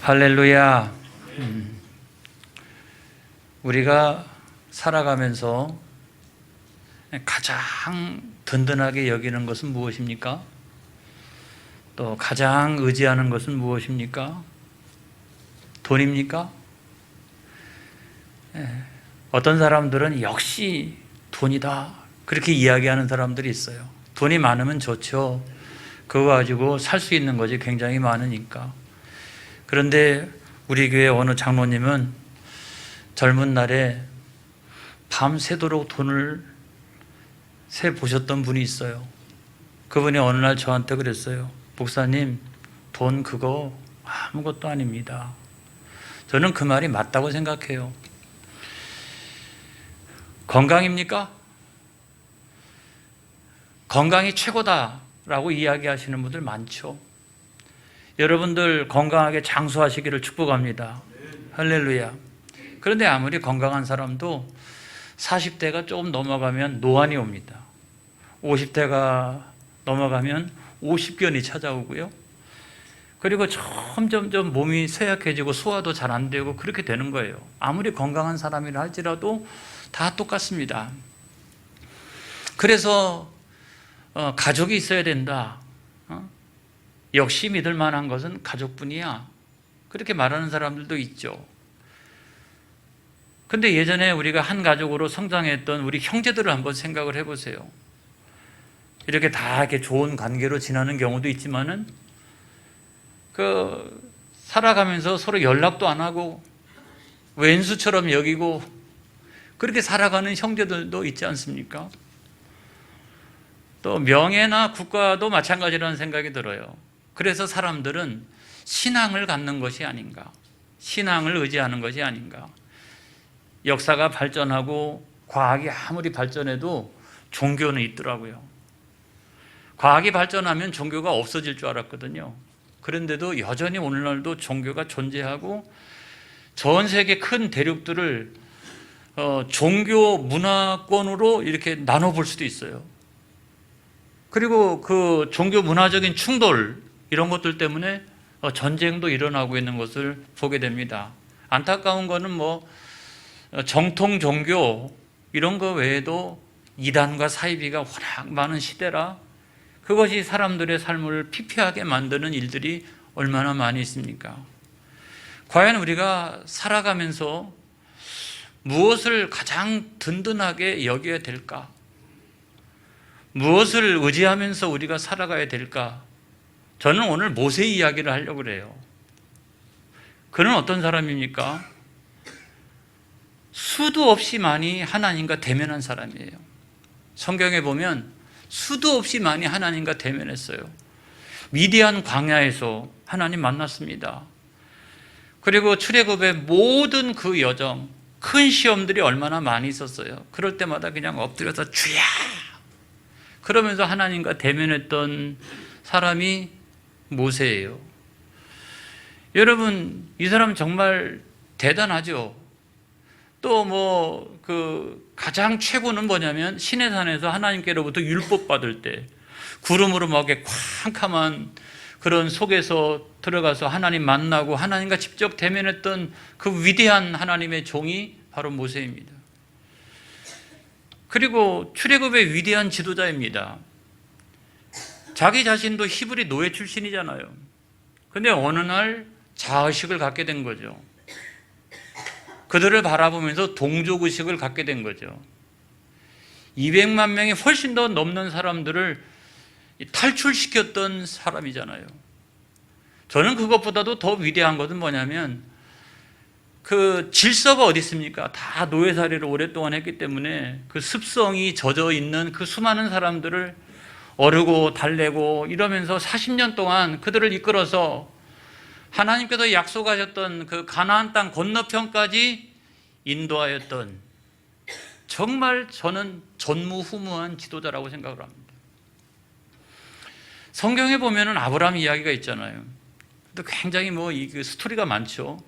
할렐루야. 우리가 살아가면서 가장 든든하게 여기는 것은 무엇입니까? 또 가장 의지하는 것은 무엇입니까? 돈입니까? 어떤 사람들은 역시 돈이다 그렇게 이야기하는 사람들이 있어요. 돈이 많으면 좋죠. 그거 가지고 살 수 있는 것이 굉장히 많으니까. 그런데 우리 교회 어느 장로님은 젊은 날에 밤새도록 돈을 세 보셨던 분이 있어요. 그분이 어느 날 저한테 그랬어요. 목사님, 돈 그거 아무것도 아닙니다. 저는 그 말이 맞다고 생각해요. 건강입니까? 건강이 최고다라고 이야기하시는 분들 많죠. 여러분들 건강하게 장수하시기를 축복합니다. 할렐루야. 그런데 아무리 건강한 사람도 40대가 조금 넘어가면 노안이 옵니다. 50대가 넘어가면 50견이 찾아오고요. 그리고 점점점 몸이 쇠약해지고 소화도 잘 안 되고 그렇게 되는 거예요. 아무리 건강한 사람이라 할지라도 다 똑같습니다. 그래서 가족이 있어야 된다. 역시 믿을 만한 것은 가족뿐이야. 그렇게 말하는 사람들도 있죠. 근데 예전에 우리가 한 가족으로 성장했던 우리 형제들을 한번 생각을 해보세요. 이렇게 다 이렇게 좋은 관계로 지나는 경우도 있지만은 살아가면서 서로 연락도 안 하고 왼수처럼 여기고 그렇게 살아가는 형제들도 있지 않습니까? 또 명예나 국가도 마찬가지라는 생각이 들어요. 그래서 사람들은 신앙을 갖는 것이 아닌가, 신앙을 의지하는 것이 아닌가. 역사가 발전하고 과학이 아무리 발전해도 종교는 있더라고요. 과학이 발전하면 종교가 없어질 줄 알았거든요. 그런데도 여전히 오늘날도 종교가 존재하고 전 세계 큰 대륙들을 종교 문화권으로 이렇게 나눠볼 수도 있어요. 그리고 그 종교 문화적인 충돌 이런 것들 때문에 전쟁도 일어나고 있는 것을 보게 됩니다. 안타까운 거는 정통 종교 이런 거 외에도 이단과 사이비가 워낙 많은 시대라 그것이 사람들의 삶을 피폐하게 만드는 일들이 얼마나 많이 있습니까? 과연 우리가 살아가면서 무엇을 가장 든든하게 여겨야 될까? 무엇을 의지하면서 우리가 살아가야 될까? 저는 오늘 모세 이야기를 하려고 그래요. 그는 어떤 사람입니까? 수도 없이 많이 하나님과 대면한 사람이에요. 성경에 보면 수도 없이 많이 하나님과 대면했어요. 미디안 광야에서 하나님 만났습니다. 그리고 출애굽의 모든 그 여정, 큰 시험들이 얼마나 많이 있었어요. 그럴 때마다 그냥 엎드려서 주야! 그러면서 하나님과 대면했던 사람이 모세예요. 여러분, 이 사람 정말 대단하죠? 또 가장 최고는 뭐냐면 시내산에서 하나님께로부터 율법 받을 때 구름으로 막게 캄캄한 그런 속에서 들어가서 하나님 만나고 하나님과 직접 대면했던 그 위대한 하나님의 종이 바로 모세입니다. 그리고 출애굽의 위대한 지도자입니다. 자기 자신도 히브리 노예 출신이잖아요. 근데 어느 날 자의식을 갖게 된 거죠. 그들을 바라보면서 동족의식을 갖게 된 거죠. 200만 명이 훨씬 더 넘는 사람들을 탈출시켰던 사람이잖아요. 저는 그것보다도 더 위대한 것은 뭐냐면 그 질서가 어디 있습니까? 다 노예살이를 오랫동안 했기 때문에 그 습성이 젖어 있는 그 수많은 사람들을 어르고 달래고 이러면서 40년 동안 그들을 이끌어서 하나님께서 약속하셨던 그 가나안 땅 건너편까지 인도하였던 정말 저는 전무후무한 지도자라고 생각을 합니다. 성경에 보면은 아브라함 이야기가 있잖아요. 근데 굉장히 이 스토리가 많죠.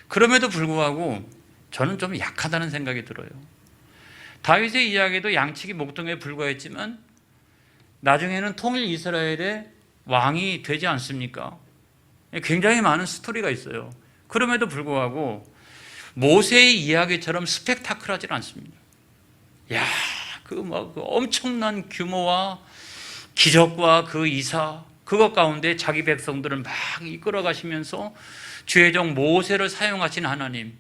그럼에도 불구하고 저는 좀 약하다는 생각이 들어요. 다윗의 이야기도 양치기 목동에 불과했지만 나중에는 통일 이스라엘의 왕이 되지 않습니까? 굉장히 많은 스토리가 있어요. 그럼에도 불구하고 모세의 이야기처럼 스펙타클하지 않습니다. 야, 그 엄청난 규모와 기적과 그 이사, 그것 가운데 자기 백성들을 막 이끌어 가시면서 주의 종 모세를 사용하신 하나님,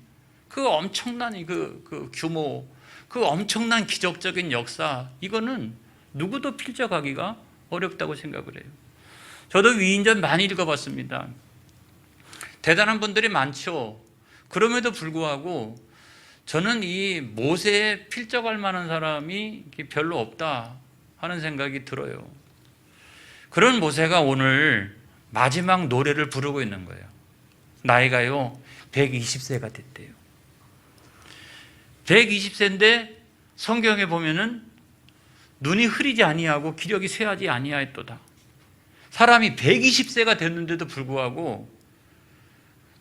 그 엄청난 그 규모, 그 엄청난 기적적인 역사, 이거는 누구도 필적하기가 어렵다고 생각을 해요. 저도 위인전 많이 읽어봤습니다. 대단한 분들이 많죠. 그럼에도 불구하고 저는 이 모세에 필적할 만한 사람이 별로 없다 하는 생각이 들어요. 그런 모세가 오늘 마지막 노래를 부르고 있는 거예요. 나이가요 120세가 됐대요. 120세인데 성경에 보면은 눈이 흐리지 아니하고 기력이 쇠하지 아니하였도다. 사람이 120세가 됐는데도 불구하고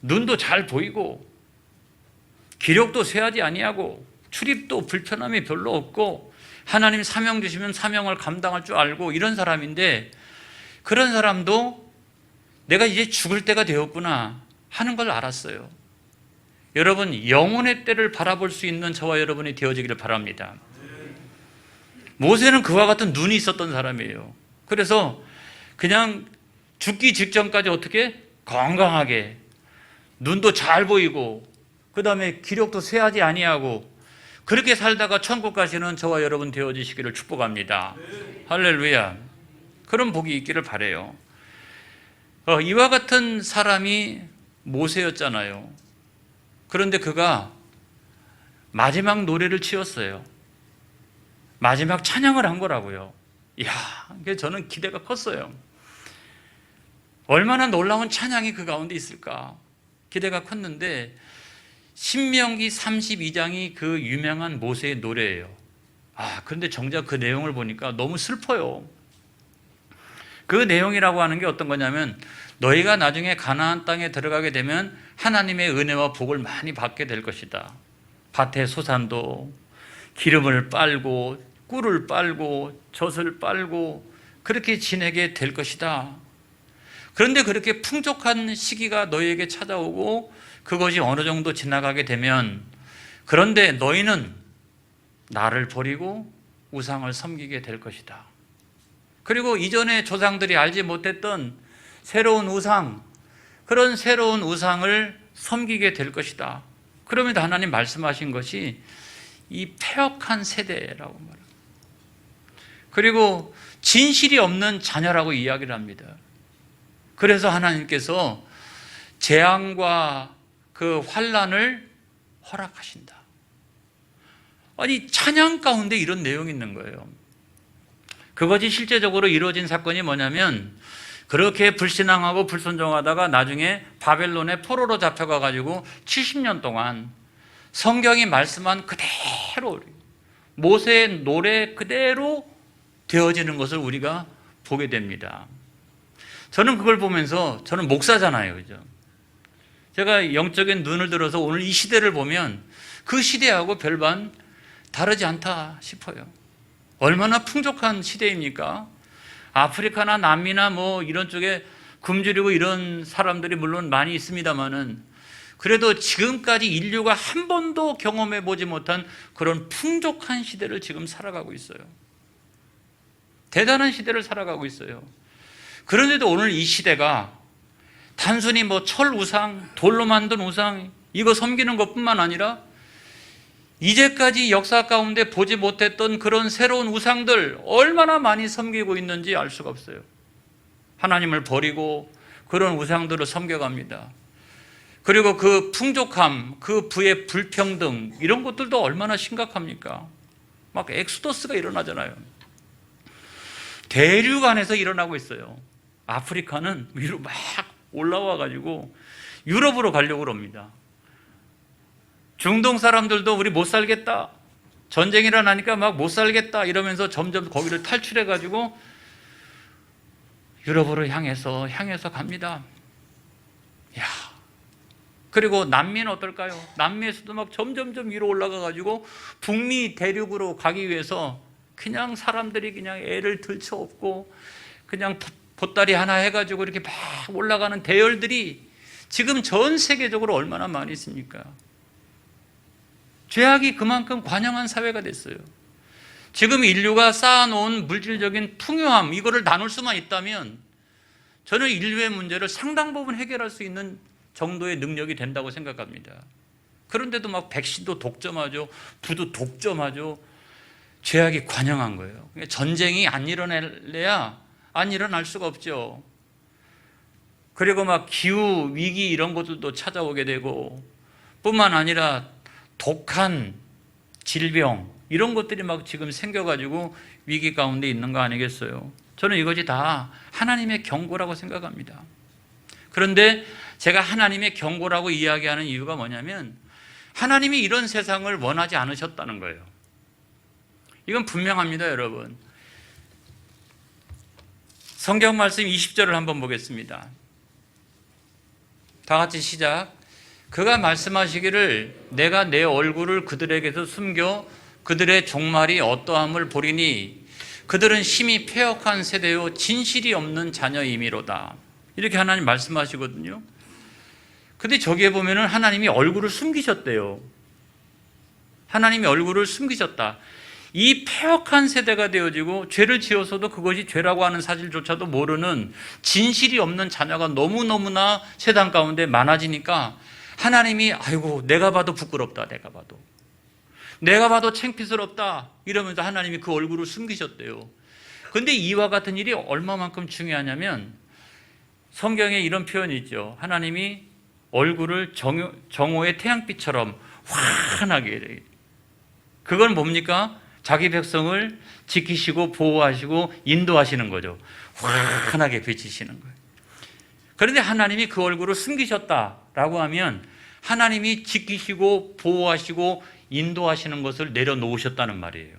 눈도 잘 보이고 기력도 쇠하지 아니하고 출입도 불편함이 별로 없고 하나님 사명 주시면 사명을 감당할 줄 알고 이런 사람인데, 그런 사람도 내가 이제 죽을 때가 되었구나 하는 걸 알았어요. 여러분, 영혼의 때를 바라볼 수 있는 저와 여러분이 되어지기를 바랍니다. 모세는 그와 같은 눈이 있었던 사람이에요. 그래서 그냥 죽기 직전까지 어떻게 건강하게 눈도 잘 보이고 그 다음에 기력도 쇠하지 아니하고 그렇게 살다가 천국 가시는 저와 여러분 되어지시기를 축복합니다. 할렐루야. 그런 복이 있기를 바라요. 이와 같은 사람이 모세였잖아요. 그런데 그가 마지막 노래를 지었어요. 마지막 찬양을 한 거라고요. 이야, 저는 기대가 컸어요. 얼마나 놀라운 찬양이 그 가운데 있을까 기대가 컸는데, 신명기 32장이 그 유명한 모세의 노래예요. 그런데 정작 그 내용을 보니까 너무 슬퍼요. 그 내용이라고 하는 게 어떤 거냐면, 너희가 나중에 가나안 땅에 들어가게 되면 하나님의 은혜와 복을 많이 받게 될 것이다. 밭에 소산도 기름을 빨고 꿀을 빨고 젖을 빨고 그렇게 지내게 될 것이다. 그런데 그렇게 풍족한 시기가 너희에게 찾아오고 그것이 어느 정도 지나가게 되면, 그런데 너희는 나를 버리고 우상을 섬기게 될 것이다. 그리고 이전에 조상들이 알지 못했던 새로운 우상, 그런 새로운 우상을 섬기게 될 것이다. 그러면서 하나님 말씀하신 것이 이 패역한 세대라고 말합니다. 그리고 진실이 없는 자녀라고 이야기를 합니다. 그래서 하나님께서 재앙과 그 환난을 허락하신다. 아니, 찬양 가운데 이런 내용이 있는 거예요. 그것이 실제적으로 이루어진 사건이 뭐냐면, 그렇게 불신앙하고 불순종하다가 나중에 바벨론의 포로로 잡혀가 가지고 70년 동안 성경이 말씀한 그대로 모세의 노래 그대로 되어지는 것을 우리가 보게 됩니다. 저는 그걸 보면서, 저는 목사잖아요, 그죠? 제가 영적인 눈을 들어서 오늘 이 시대를 보면 그 시대하고 별반 다르지 않다 싶어요. 얼마나 풍족한 시대입니까? 아프리카나 남미나 뭐 이런 쪽에 굶주리고 이런 사람들이 물론 많이 있습니다만은, 그래도 지금까지 인류가 한 번도 경험해 보지 못한 그런 풍족한 시대를 지금 살아가고 있어요. 대단한 시대를 살아가고 있어요. 그런데도 오늘 이 시대가 단순히 뭐 철 우상, 돌로 만든 우상 이거 섬기는 것뿐만 아니라 이제까지 역사 가운데 보지 못했던 그런 새로운 우상들 얼마나 많이 섬기고 있는지 알 수가 없어요. 하나님을 버리고 그런 우상들을 섬겨갑니다. 그리고 그 풍족함, 그 부의 불평등 이런 것들도 얼마나 심각합니까? 막 엑소더스가 일어나잖아요. 대륙 안에서 일어나고 있어요. 아프리카는 위로 막 올라와 가지고 유럽으로 가려고 합니다. 중동 사람들도 우리 못 살겠다, 전쟁이 일어나니까 막 못 살겠다 이러면서 점점 거기를 탈출해 가지고 유럽으로 향해서 갑니다. 야, 그리고 남미는 어떨까요? 남미에서도 막 점점점 위로 올라가 가지고 북미 대륙으로 가기 위해서 그냥 사람들이 그냥 애를 들쳐업고 그냥 보따리 하나 해가지고 이렇게 막 올라가는 대열들이 지금 전 세계적으로 얼마나 많이 있습니까? 죄악이 그만큼 관영한 사회가 됐어요. 지금 인류가 쌓아놓은 물질적인 풍요함, 이거를 나눌 수만 있다면 저는 인류의 문제를 상당 부분 해결할 수 있는 정도의 능력이 된다고 생각합니다. 그런데도 막 백신도 독점하죠. 부도 독점하죠. 죄악이 관영한 거예요. 전쟁이 안 일어날래야 안 일어날 수가 없죠. 그리고 막 기후 위기 이런 것들도 찾아오게 되고, 뿐만 아니라 독한 질병 이런 것들이 막 지금 생겨가지고 위기 가운데 있는 거 아니겠어요? 저는 이것이 다 하나님의 경고라고 생각합니다. 그런데 제가 하나님의 경고라고 이야기하는 이유가 뭐냐면, 하나님이 이런 세상을 원하지 않으셨다는 거예요. 이건 분명합니다, 여러분. 성경 말씀 20절을 한번 보겠습니다. 다 같이 시작. 그가 말씀하시기를 내가 내 얼굴을 그들에게서 숨겨 그들의 종말이 어떠함을 보리니 그들은 심히 패역한 세대요 진실이 없는 자녀이미로다. 이렇게 하나님 말씀하시거든요. 근데 저기에 보면은 하나님이 얼굴을 숨기셨대요. 하나님이 얼굴을 숨기셨다. 이 패역한 세대가 되어지고 죄를 지어서도 그것이 죄라고 하는 사실조차도 모르는 진실이 없는 자녀가 너무너무나 세상 가운데 많아지니까 하나님이 아이고 내가 봐도 부끄럽다, 내가 봐도 창피스럽다 이러면서 하나님이 그 얼굴을 숨기셨대요. 그런데 이와 같은 일이 얼마만큼 중요하냐면 성경에 이런 표현이 있죠. 하나님이 얼굴을 정오의 태양빛처럼 환하게 해요. 그건 뭡니까? 자기 백성을 지키시고 보호하시고 인도하시는 거죠. 환하게 비치시는 거예요. 그런데 하나님이 그 얼굴을 숨기셨다라고 하면 하나님이 지키시고 보호하시고 인도하시는 것을 내려놓으셨다는 말이에요.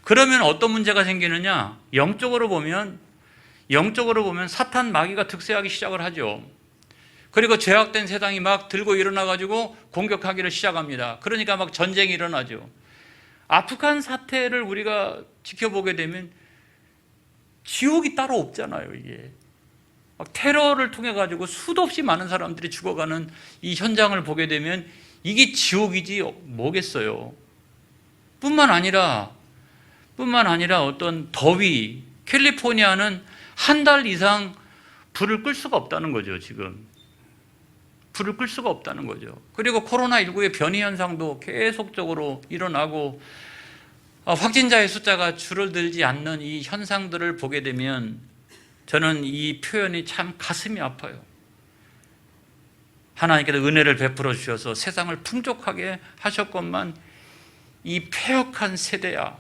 그러면 어떤 문제가 생기느냐? 영적으로 보면 사탄 마귀가 득세하기 시작을 하죠. 그리고 죄악된 세상이 막 들고 일어나가지고 공격하기를 시작합니다. 그러니까 막 전쟁이 일어나죠. 아프간 사태를 우리가 지켜보게 되면 지옥이 따로 없잖아요. 이게 막 테러를 통해 가지고 수도 없이 많은 사람들이 죽어가는 이 현장을 보게 되면 이게 지옥이지 뭐겠어요. 뿐만 아니라 어떤 더위, 캘리포니아는 한 달 이상 불을 끌 수가 없다는 거죠. 지금 불을 끌 수가 없다는 거죠. 그리고 코로나19의 변이 현상도 계속적으로 일어나고 확진자의 숫자가 줄어들지 않는 이 현상들을 보게 되면 저는 이 표현이 참 가슴이 아파요. 하나님께서 은혜를 베풀어 주셔서 세상을 풍족하게 하셨건만 이 패역한 세대야,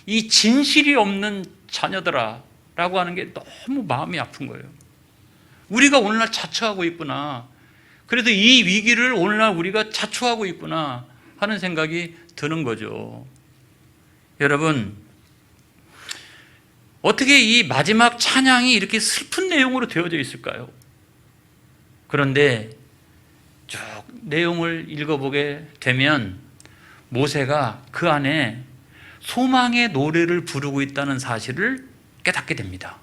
이 진실이 없는 자녀들아 라고 하는 게 너무 마음이 아픈 거예요. 우리가 오늘날 자초하고 있구나. 그래서 이 위기를 오늘날 우리가 자초하고 있구나 하는 생각이 드는 거죠. 여러분, 어떻게 이 마지막 찬양이 이렇게 슬픈 내용으로 되어져 있을까요? 그런데 쭉 내용을 읽어보게 되면 모세가 그 안에 소망의 노래를 부르고 있다는 사실을 깨닫게 됩니다.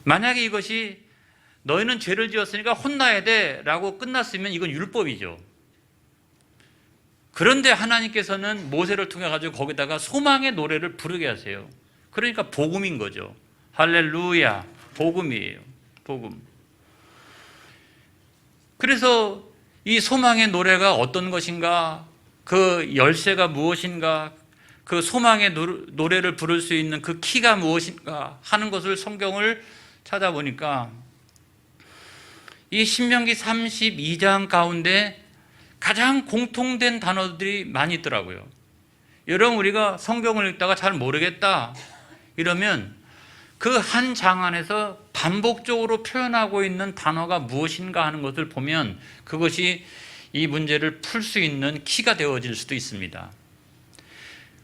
만약에 이것이 너희는 죄를 지었으니까 혼나야 돼 라고 끝났으면 이건 율법이죠. 그런데 하나님께서는 모세를 통해 가지고 거기다가 소망의 노래를 부르게 하세요. 그러니까 복음인 거죠. 할렐루야, 복음이에요. 복음. 그래서 이 소망의 노래가 어떤 것인가, 그 열쇠가 무엇인가, 그 소망의 노래를 부를 수 있는 그 키가 무엇인가 하는 것을 성경을 찾아보니까 이 신명기 32장 가운데 가장 공통된 단어들이 많이 있더라고요. 여러분, 우리가 성경을 읽다가 잘 모르겠다 이러면 그 한 장 안에서 반복적으로 표현하고 있는 단어가 무엇인가 하는 것을 보면 그것이 이 문제를 풀 수 있는 키가 되어질 수도 있습니다.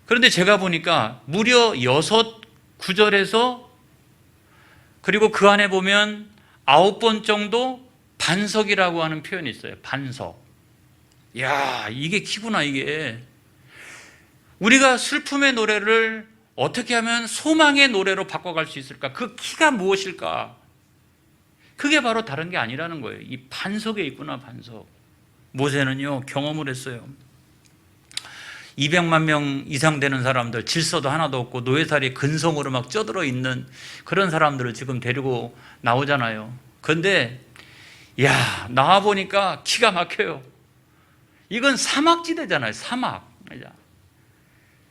그런데 제가 보니까 무려 6구절에서 그리고 그 안에 보면 9번 정도 반석이라고 하는 표현이 있어요. 반석. 야, 이게 키구나. 이게 우리가 슬픔의 노래를 어떻게 하면 소망의 노래로 바꿔갈 수 있을까? 그 키가 무엇일까? 그게 바로 다른 게 아니라는 거예요. 이 반석에 있구나, 반석. 모세는요, 경험을 했어요. 200만 명 이상 되는 사람들, 질서도 하나도 없고 노예살이 근성으로 막 쪄들어 있는 그런 사람들을 지금 데리고 나오잖아요. 그런데 야, 나와 보니까 기가 막혀요. 이건 사막지대잖아요. 사막.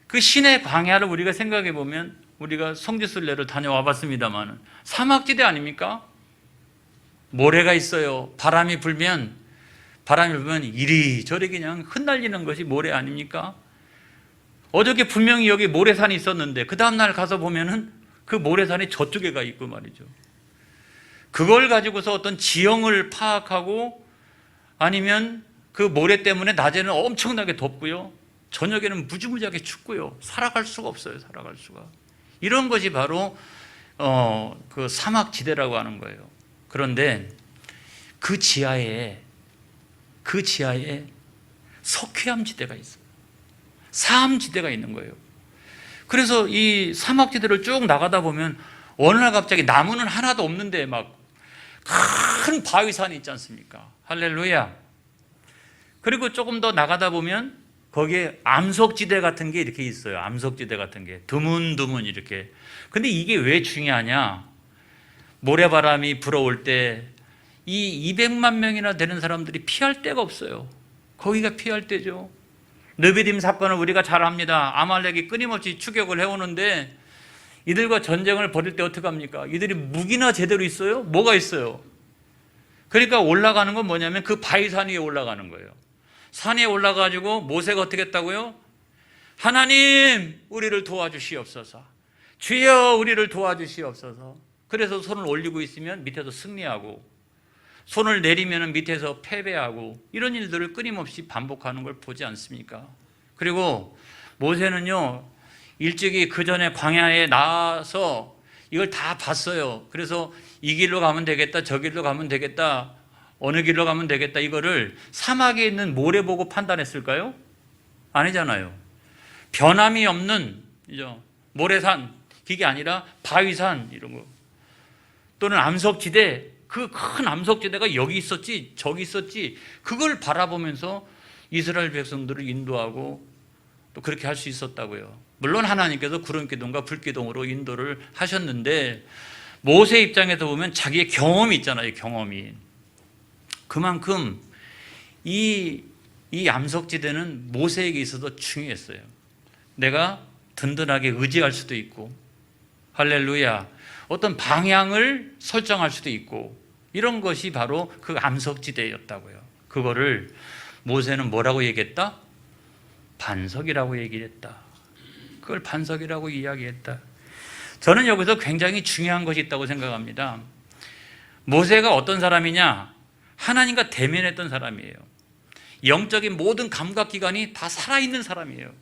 그 신의 광야를 우리가 생각해 보면, 우리가 성지순례를 다녀와 봤습니다만 사막지대 아닙니까? 모래가 있어요. 바람이 불면 이리저리 그냥 흩날리는 것이 모래 아닙니까? 어저께 분명히 여기 모래산이 있었는데 그 다음날 가서 보면은 그 모래산이 저쪽에 가 있고 말이죠. 그걸 가지고서 어떤 지형을 파악하고, 아니면 그 모래 때문에 낮에는 엄청나게 덥고요, 저녁에는 무지무지하게 춥고요, 살아갈 수가 없어요. 살아갈 수가. 이런 것이 바로 그 사막지대라고 하는 거예요. 그런데 그 지하에 석회암지대가 있어요. 사암지대가 있는 거예요. 그래서 이 사막지대를 쭉 나가다 보면 어느 날 갑자기 나무는 하나도 없는데 막 큰 바위산이 있지 않습니까? 할렐루야. 그리고 조금 더 나가다 보면 거기에 암석지대 같은 게 이렇게 있어요. 암석지대 같은 게 드문드문 이렇게. 근데 이게 왜 중요하냐? 모래바람이 불어올 때 이 200만 명이나 되는 사람들이 피할 데가 없어요. 거기가 피할 데죠. 느비딤 사건을 우리가 잘 압니다. 아말렉이 끊임없이 추격을 해오는데 이들과 전쟁을 벌일 때 어떻게 합니까? 이들이 무기나 제대로 있어요? 뭐가 있어요? 그러니까 올라가는 건 뭐냐면 그 바위산 위에 올라가는 거예요. 산에 올라가지고 모세가 어떻게 했다고요? 하나님, 우리를 도와주시옵소서. 주여, 우리를 도와주시옵소서. 그래서 손을 올리고 있으면 밑에서 승리하고, 손을 내리면 밑에서 패배하고, 이런 일들을 끊임없이 반복하는 걸 보지 않습니까? 그리고 모세는요, 일찍이 그 전에 광야에 나와서 이걸 다 봤어요. 그래서 이 길로 가면 되겠다, 저 길로 가면 되겠다, 어느 길로 가면 되겠다, 이거를 사막에 있는 모래 보고 판단했을까요? 아니잖아요. 변함이 없는 모래산, 그게 아니라 바위산 이런 거, 또는 암석지대, 그 큰 암석지대가 여기 있었지 저기 있었지, 그걸 바라보면서 이스라엘 백성들을 인도하고 또 그렇게 할 수 있었다고요. 물론 하나님께서 구름기둥과 불기둥으로 인도를 하셨는데, 모세 입장에서 보면 자기의 경험이 있잖아요. 경험이. 그만큼 이 암석지대는 모세에게 있어서 중요했어요. 내가 든든하게 의지할 수도 있고, 할렐루야, 어떤 방향을 설정할 수도 있고, 이런 것이 바로 그 암석지대였다고요. 그거를 모세는 뭐라고 얘기했다? 반석이라고 얘기했다. 그걸 반석이라고 이야기했다. 저는 여기서 굉장히 중요한 것이 있다고 생각합니다. 모세가 어떤 사람이냐? 하나님과 대면했던 사람이에요. 영적인 모든 감각기관이 다 살아있는 사람이에요.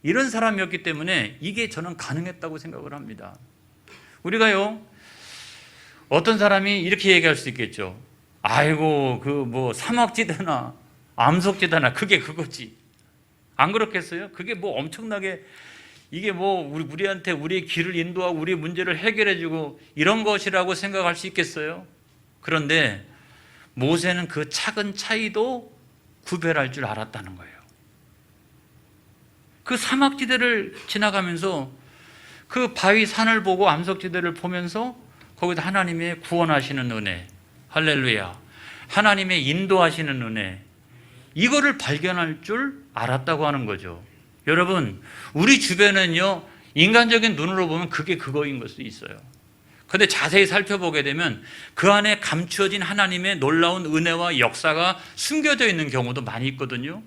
이런 사람이었기 때문에 이게 저는 가능했다고 생각을 합니다. 우리가요, 어떤 사람이 이렇게 얘기할 수 있겠죠. 아이고, 그 뭐 사막지대나 암석지대나 그게 그거지. 안 그렇겠어요? 그게 뭐 엄청나게, 이게 뭐 우리한테 우리의 길을 인도하고 우리의 문제를 해결해주고 이런 것이라고 생각할 수 있겠어요? 그런데 모세는 그 작은 차이도 구별할 줄 알았다는 거예요. 그 사막지대를 지나가면서 그 바위 산을 보고 암석지대를 보면서 거기다 하나님의 구원하시는 은혜, 할렐루야, 하나님의 인도하시는 은혜, 이거를 발견할 줄 알았다고 하는 거죠. 여러분, 우리 주변은요, 인간적인 눈으로 보면 그게 그거인 걸 수 있어요. 그런데 자세히 살펴보게 되면 그 안에 감추어진 하나님의 놀라운 은혜와 역사가 숨겨져 있는 경우도 많이 있거든요.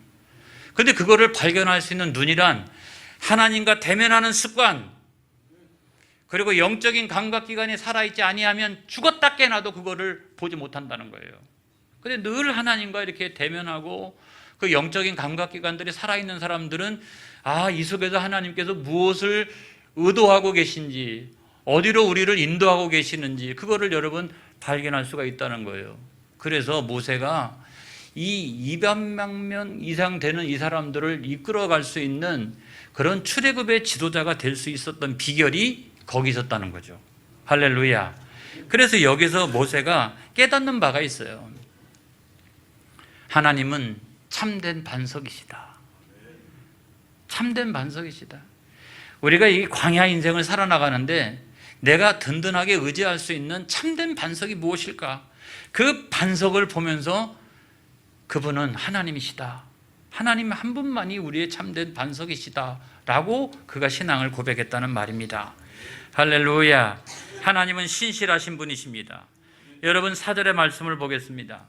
그런데 그거를 발견할 수 있는 눈이란 하나님과 대면하는 습관, 그리고 영적인 감각기관이 살아있지 아니하면 죽었다 깨나도 그거를 보지 못한다는 거예요. 그런데 늘 하나님과 이렇게 대면하고 그 영적인 감각기관들이 살아있는 사람들은 이 속에서 하나님께서 무엇을 의도하고 계신지, 어디로 우리를 인도하고 계시는지, 그거를 여러분 발견할 수가 있다는 거예요. 그래서 모세가 이 200만 명 이상 되는 이 사람들을 이끌어갈 수 있는 그런 출애굽의 지도자가 될 수 있었던 비결이 거기 있었다는 거죠. 할렐루야. 그래서 여기서 모세가 깨닫는 바가 있어요. 하나님은 참된 반석이시다. 참된 반석이시다. 우리가 이 광야 인생을 살아나가는데 내가 든든하게 의지할 수 있는 참된 반석이 무엇일까? 그 반석을 보면서 그분은 하나님이시다. 하나님 한 분만이 우리의 참된 반석이시다 라고 그가 신앙을 고백했다는 말입니다. 할렐루야. 하나님은 신실하신 분이십니다. 여러분 4절의 말씀을 보겠습니다.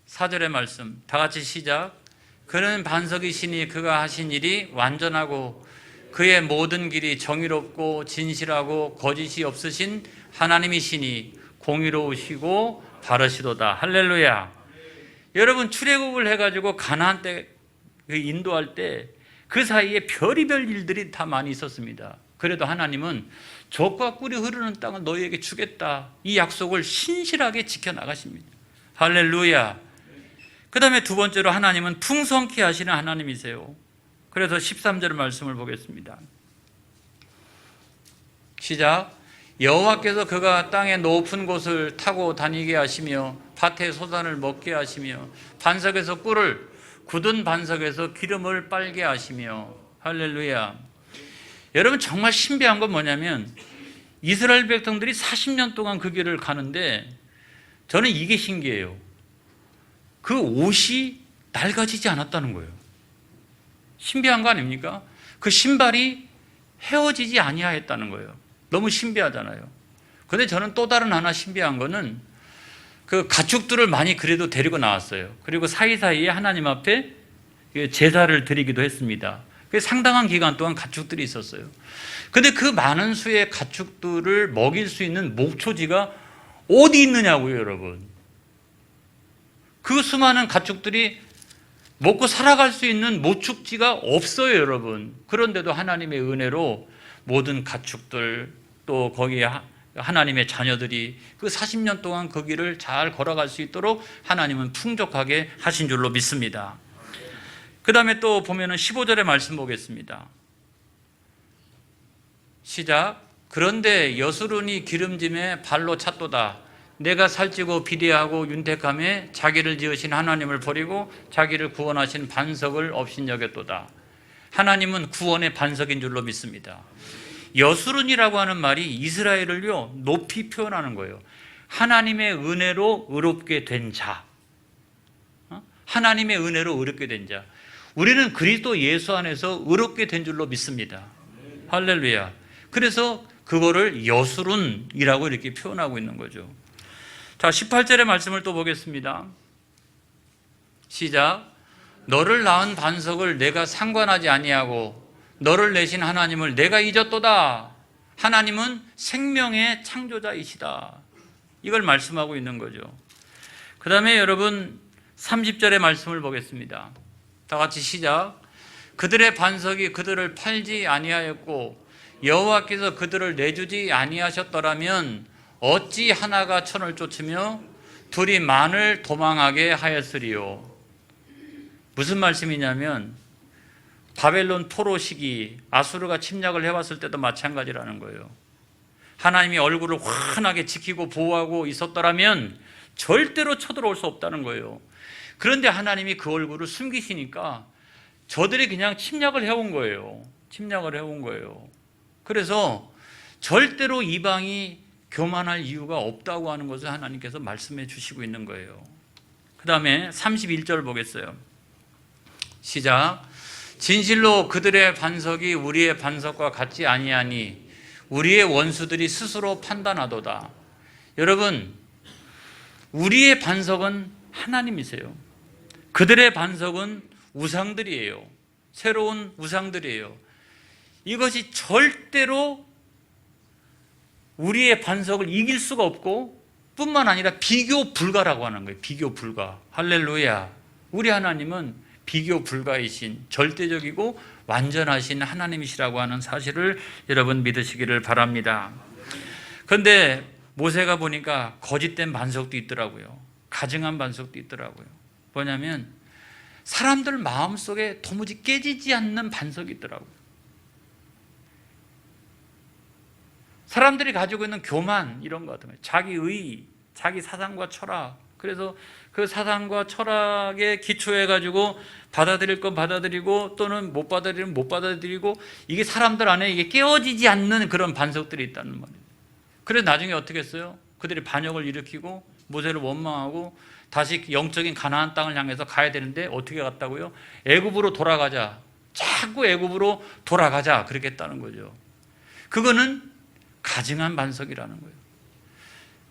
4절의 말씀 다 같이 시작. 그는 반석이시니 그가 하신 일이 완전하고 그의 모든 길이 정의롭고 진실하고 거짓이 없으신 하나님이시니 공의로우시고 바르시도다. 할렐루야. 여러분 출애굽을 해가지고 가나안 때 인도할 때 그 사이에 별의별 일들이 다 많이 있었습니다. 그래도 하나님은 젖과 꿀이 흐르는 땅을 너희에게 주겠다. 이 약속을 신실하게 지켜나가십니다. 할렐루야. 그 다음에 두 번째로 하나님은 풍성케 하시는 하나님이세요. 그래서 13절 말씀을 보겠습니다. 시작. 여호와께서 그가 땅의 높은 곳을 타고 다니게 하시며 밭의 소산을 먹게 하시며 반석에서 꿀을 굳은 반석에서 기름을 빨게 하시며 할렐루야. 여러분 정말 신비한 건 뭐냐면 이스라엘 백성들이 40년 동안 그 길을 가는데 저는 이게 신기해요. 그 옷이 낡아지지 않았다는 거예요. 신비한 거 아닙니까? 그 신발이 헤어지지 아니하였다는 거예요. 너무 신비하잖아요. 그런데 저는 또 다른 하나 신비한 거는 그 가축들을 많이 그래도 데리고 나왔어요. 그리고 사이사이에 하나님 앞에 제사를 드리기도 했습니다. 상당한 기간 동안 가축들이 있었어요. 그런데 그 많은 수의 가축들을 먹일 수 있는 목초지가 어디 있느냐고요, 여러분. 그 수많은 가축들이 먹고 살아갈 수 있는 모축지가 없어요, 여러분. 그런데도 하나님의 은혜로 모든 가축들 또 거기에 하나님의 자녀들이 그 40년 동안 그 길을 잘 걸어갈 수 있도록 하나님은 풍족하게 하신 줄로 믿습니다. 그 다음에 또 보면은 15절의 말씀 보겠습니다. 시작. 그런데 여수론이 기름짐에 발로 찼도다. 내가 살찌고 비대하고 윤택함에 자기를 지으신 하나님을 버리고 자기를 구원하신 반석을 업신여겼도다. 하나님은 구원의 반석인 줄로 믿습니다. 여수론이라고 하는 말이 이스라엘을요 높이 표현하는 거예요. 하나님의 은혜로 의롭게 된 자. 하나님의 은혜로 의롭게 된 자. 우리는 그리스도 예수 안에서 의롭게 된 줄로 믿습니다. 할렐루야. 그래서 그거를 여수론이라고 이렇게 표현하고 있는 거죠. 자, 18절의 말씀을 또 보겠습니다. 시작. 너를 낳은 반석을 내가 상관하지 아니하고 너를 내신 하나님을 내가 잊었도다. 하나님은 생명의 창조자이시다. 이걸 말씀하고 있는 거죠. 그 다음에 여러분 30절의 말씀을 보겠습니다. 다 같이 시작. 그들의 반석이 그들을 팔지 아니하였고 여호와께서 그들을 내주지 아니하셨더라면 어찌 하나가 천을 쫓으며 둘이 만을 도망하게 하였으리요. 무슨 말씀이냐면 바벨론 포로 시기 아수르가 침략을 해왔을 때도 마찬가지라는 거예요. 하나님이 얼굴을 환하게 지키고 보호하고 있었더라면 절대로 쳐들어올 수 없다는 거예요. 그런데 하나님이 그 얼굴을 숨기시니까 저들이 그냥 침략을 해온 거예요. 침략을 해온 거예요. 그래서 절대로 이방이 교만할 이유가 없다고 하는 것을 하나님께서 말씀해 주시고 있는 거예요. 그 다음에 31절 보겠어요. 시작. 진실로 그들의 반석이 우리의 반석과 같지 아니하니 우리의 원수들이 스스로 판단하도다. 여러분, 우리의 반석은 하나님이세요. 그들의 반석은 우상들이에요. 새로운 우상들이에요. 이것이 절대로 우리의 반석을 이길 수가 없고 뿐만 아니라 비교 불가라고 하는 거예요. 비교 불가. 할렐루야. 우리 하나님은 비교 불가이신 절대적이고 완전하신 하나님이시라고 하는 사실을 여러분 믿으시기를 바랍니다. 그런데 모세가 보니까 거짓된 반석도 있더라고요. 가증한 반석도 있더라고요. 뭐냐면 사람들 마음속에 도무지 깨지지 않는 반석이 있더라고요. 사람들이 가지고 있는 교만 이런 거 같은 거예요. 자기의, 자기 사상과 철학. 그래서 그 사상과 철학에 기초해 가지고 받아들일 건 받아들이고 또는 못 받아들이면 못 받아들이고, 이게 사람들 안에 이게 깨어지지 않는 그런 반석들이 있다는 말이에요. 그래서 나중에 어떻게 했어요? 그들이 반역을 일으키고 모세를 원망하고 다시 영적인 가나안 땅을 향해서 가야 되는데 어떻게 갔다고요? 애굽으로 돌아가자. 자꾸 애굽으로 돌아가자. 그렇게 했다는 거죠. 그거는 가증한 반석이라는 거예요.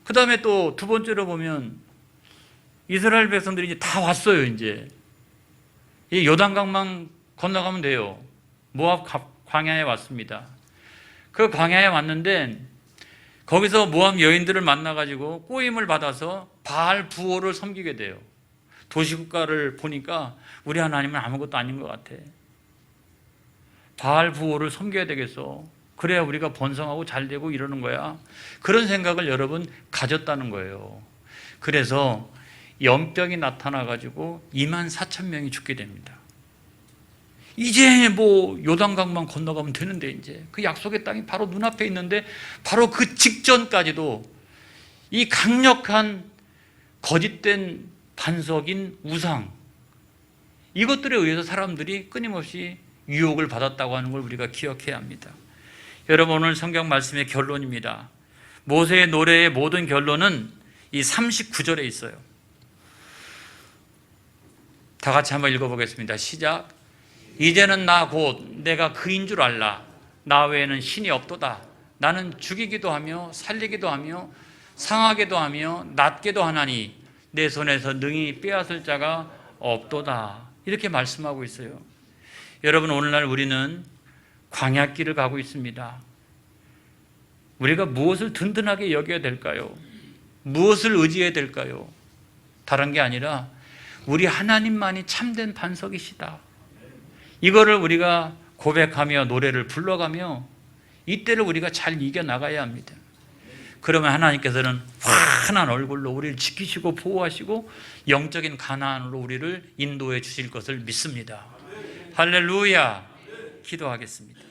그 다음에 또 두 번째로 보면 이스라엘 백성들이 이제 다 왔어요. 이제 이 요단강만 건너가면 돼요. 모압 광야에 왔습니다. 그 광야에 왔는데 거기서 모압 여인들을 만나가지고 꼬임을 받아서 바알 부호를 섬기게 돼요. 도시국가를 보니까 우리 하나님은 아무것도 아닌 것 같아. 바알 부호를 섬겨야 되겠어. 그래야 우리가 번성하고 잘 되고 이러는 거야. 그런 생각을 여러분 가졌다는 거예요. 그래서 연병이 나타나가지고 24,000명이 죽게 됩니다. 이제 뭐 요단강만 건너가면 되는데 이제 그 약속의 땅이 바로 눈앞에 있는데 바로 그 직전까지도 이 강력한 거짓된 반석인 우상, 이것들에 의해서 사람들이 끊임없이 유혹을 받았다고 하는 걸 우리가 기억해야 합니다. 여러분, 오늘 성경 말씀의 결론입니다. 모세의 노래의 모든 결론은 이 39절에 있어요. 다 같이 한번 읽어보겠습니다. 시작. 이제는 나 곧 내가 그인 줄 알라. 나 외에는 신이 없도다. 나는 죽이기도 하며 살리기도 하며 상하게도 하며 낫게도 하나니 내 손에서 능히 빼앗을 자가 없도다. 이렇게 말씀하고 있어요. 여러분, 오늘날 우리는 광야길을 가고 있습니다. 우리가 무엇을 든든하게 여겨야 될까요? 무엇을 의지해야 될까요? 다른 게 아니라 우리 하나님만이 참된 반석이시다. 이거를 우리가 고백하며 노래를 불러가며 이때를 우리가 잘 이겨나가야 합니다. 그러면 하나님께서는 환한 얼굴로 우리를 지키시고 보호하시고 영적인 가나안으로 우리를 인도해 주실 것을 믿습니다. 할렐루야. 기도하겠습니다.